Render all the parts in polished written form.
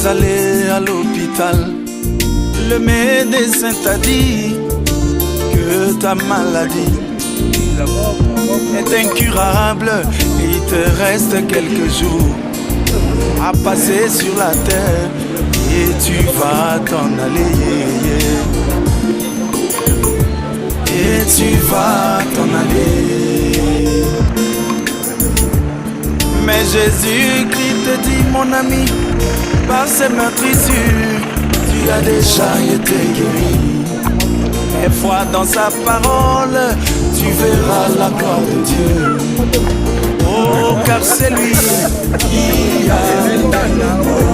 es allé à l'hôpital, le médecin t'a dit que ta maladie est incurable et il te reste quelques jours à passer sur la terre et tu vas t'en aller. Et tu vas t'en aller. Mais Jésus-Christ te dit, mon ami, par ces meurtrissures, tu as déjà été guéri. Et foi dans sa parole, tu verras la gloire de Dieu. Oh, car c'est lui qui a le dernier mot.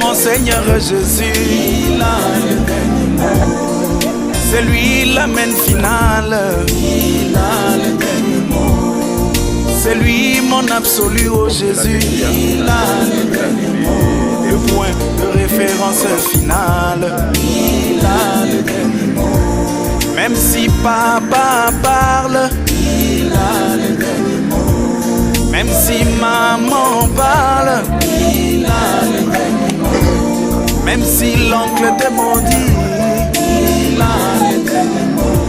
Mon Seigneur Jésus, il a le dernier mot. C'est lui l'amène finale. Il a le dernier mot. C'est lui mon absolu, oh Jésus. Il a le dernier mot. Le point de référence finale. Il a le dernier mot. Même si papa parle, il a le dernier mot. Même si maman parle, il a le dernier mot. Même si l'oncle te maudit, il a le dernier mot.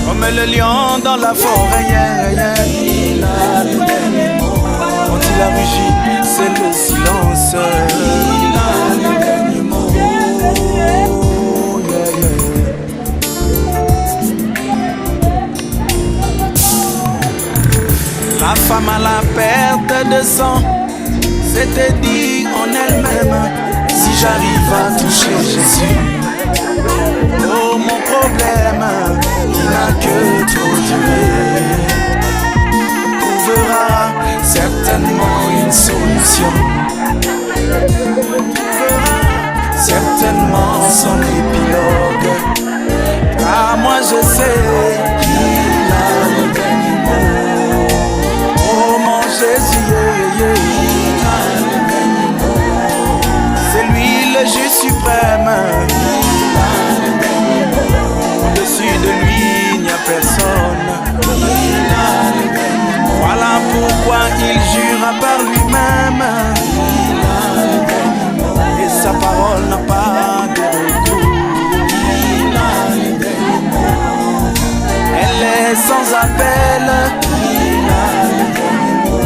Comme le lion dans la forêt, il a le dernier mot. Quand il a rugi, c'est le silence. Il a le dernier mot. La femme à la perte de sang s'était dit en elle-même, si j'arrive à toucher Jésus, oh mon problème, il n'a que trop duré, trouvera certainement une solution, trouvera certainement son épilogue, car moi je sais qu'il a le dernier mot. Oh mon Jésus, il a le dernier mot. C'est lui le juge suprême. Il a le dernier mot. Au-dessus de lui, il n'y a personne. Il a le dernier mot. Voilà pourquoi il jura par lui-même. Il a le dernier mot. Et sa parole n'a pas de retour. Il a le dernier mot. Elle est sans appel. Il a le dernier mot.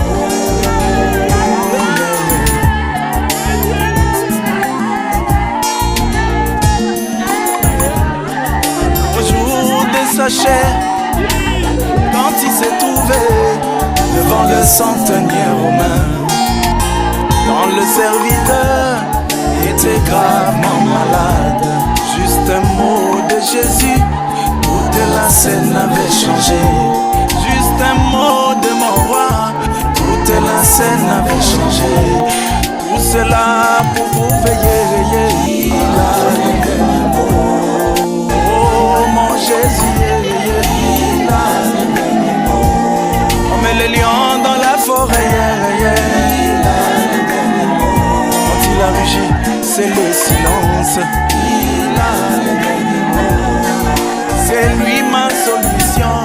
Au jour de sa chair, quand il s'est trouvé devant le centenier romain, quand le serviteur était gravement malade, juste un mot de Jésus, toute la scène avait changé. Juste un mot de mon roi, toute la scène avait changé. Tout cela pour vous veiller, il a le dernier mot. Oh mon Jésus, il a le dernier mot. Comme le lion dans la forêt, il a le dernier mot. Quand il a rugi, c'est le silence. Il a le dernier mot. C'est lui ma solution.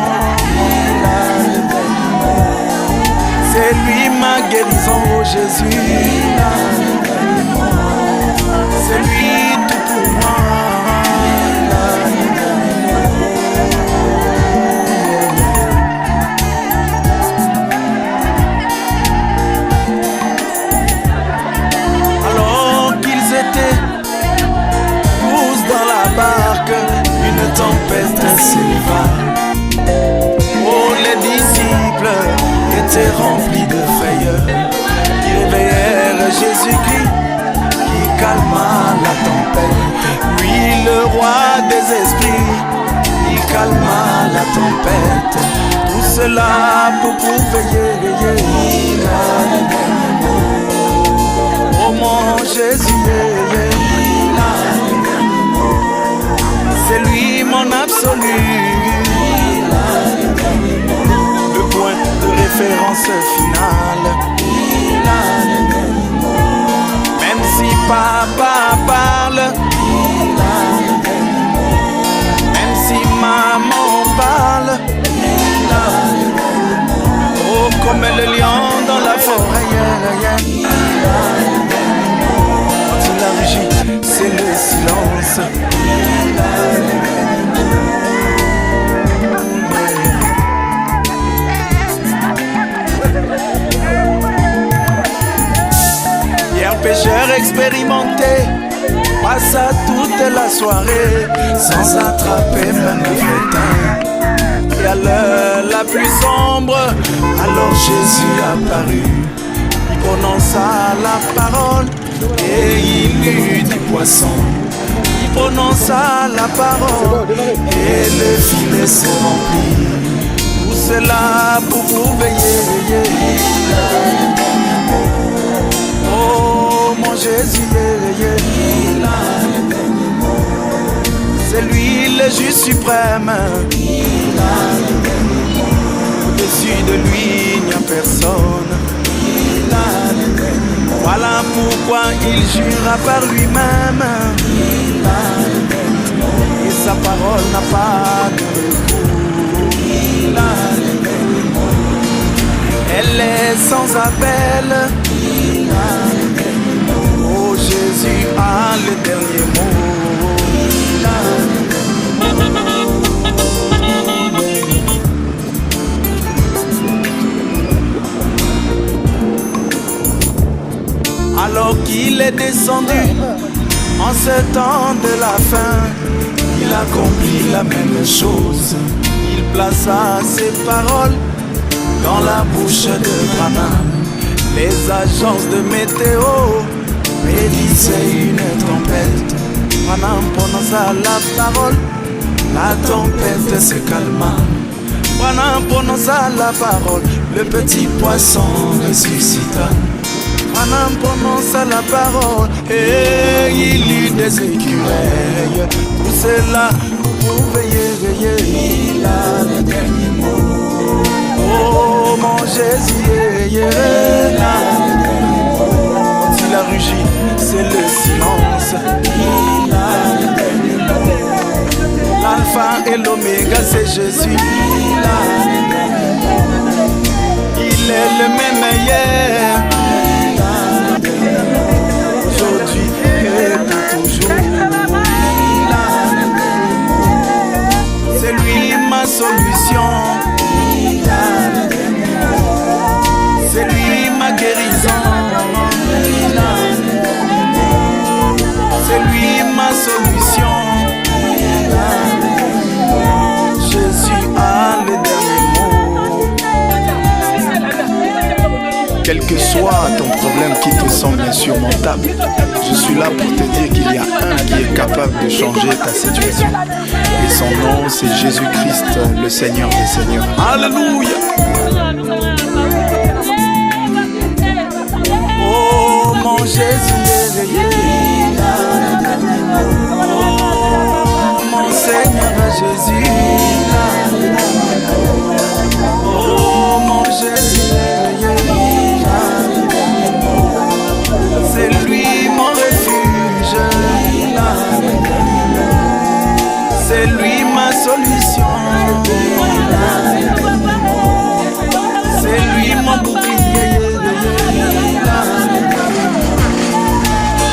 Il a le dernier mot. C'est lui ma guérison, oh Jésus. Il a le dernier mot. C'est lui tout pour moi. Il a le dernier mot. Alors qu'ils étaient tous dans la barque, une tempête s'éleva. Oh, les disciples étaient remplis de frayeur. Ils réveillèrent Jésus-Christ qui calma la tempête. Lui, le roi des esprits, il calma la tempête. Tout cela pour veiller. Il a le dernier mot. Oh mon Jésus, il a le dernier mot. C'est lui mon absolu. Il a le dernier mot. Le point de référence finale. Il a le dernier mot. Même si papa parle, il a le dernier mot. Même si maman parle, il a le dernier mot. Oh, comme le lion dans la forêt, il a le dernier mot. expérimenté, passa toute la soirée sans attraper même le flétin. Et à l'heure la plus sombre, alors Jésus apparut. Il prononça la parole et il eut du poisson. Il prononça la parole et le filet se remplit. Tout cela pour vous veiller. Oh mon Jésus, c'est lui le juste suprême. Au-dessus de lui il n'y a personne. Voilà pourquoi il jura par lui-même. Et sa parole n'a pas de recours. Elle est sans appel. Oh Jésus a le dernier mot. Alors qu'il est descendu en ce temps de la fin, il accomplit la même chose. Il plaça ses paroles dans la bouche de Branham. Les agences de météo prédisaient une tempête. Branham prononça la parole, la tempête se calma. Branham prononça la parole, le petit poisson ressuscita. Branham prononça la parole et il eut des écureuils. Tout cela pour veiller. Il a le dernier mot. Oh mon Jésus, quand il a rugi, c'est le silence. Il a le dernier mot. L'alpha et l'oméga, c'est Jésus. Il a le dernier mot. Il est le même hier, aujourd'hui et pour toujours. C'est lui ma solution. C'est lui ma guérison. C'est lui ma solution. Jésus a le dernier mot. Quel que soit ton problème qui te semble insurmontable, je suis là pour te dire qu'il y a un qui est capable de changer ta situation. Et son nom, c'est Jésus-Christ, le Seigneur des Seigneurs. Alléluia! Oh mon Jésus, oh mon Seigneur Jésus, oh mon Jésus, c'est lui mon refuge, c'est lui ma solution, c'est lui mon bouclier,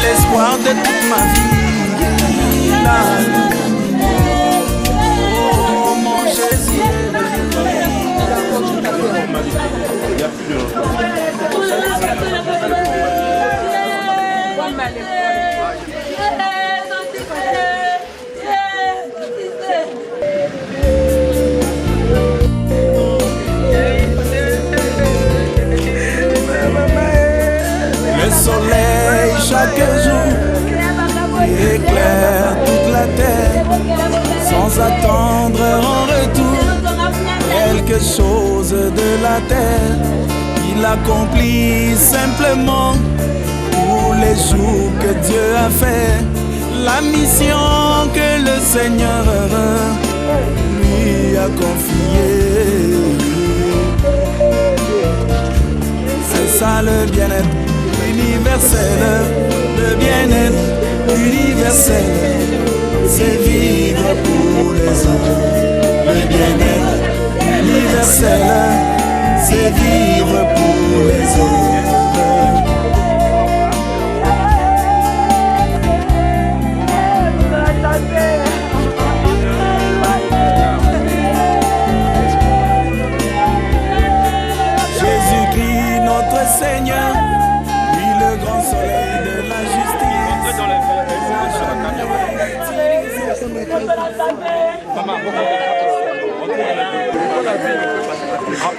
l'espoir de toute ma vie. Oh mon Jésus. Le soleil chaque jour éclaire toute la terre sans attendre en retour quelque chose de la terre. Il accomplit simplement tous les jours que Dieu a fait, la mission que le Seigneur lui a confiée. C'est ça le bien-être universel, le bien-être universel, c'est vivre pour les autres. Le bien-être universel, c'est vivre pour les autres. Jésus-Christ notre Seigneur, lui le grand soleil de la justice. On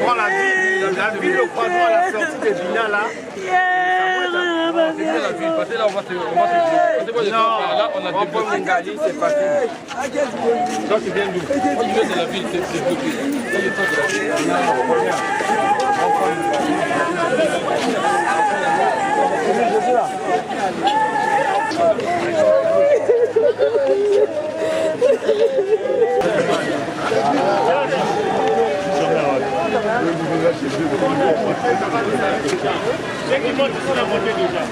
prend la ville au croisement à la sortie de Bina là. C'est la ville, parce que là on va se là, on a développé Ngali, c'est facile. Ça c'est bien d'où? Moi je viens de la ville, c'est bloqué. Là je sors de la ville. C'est qui monte sur la montée déjà.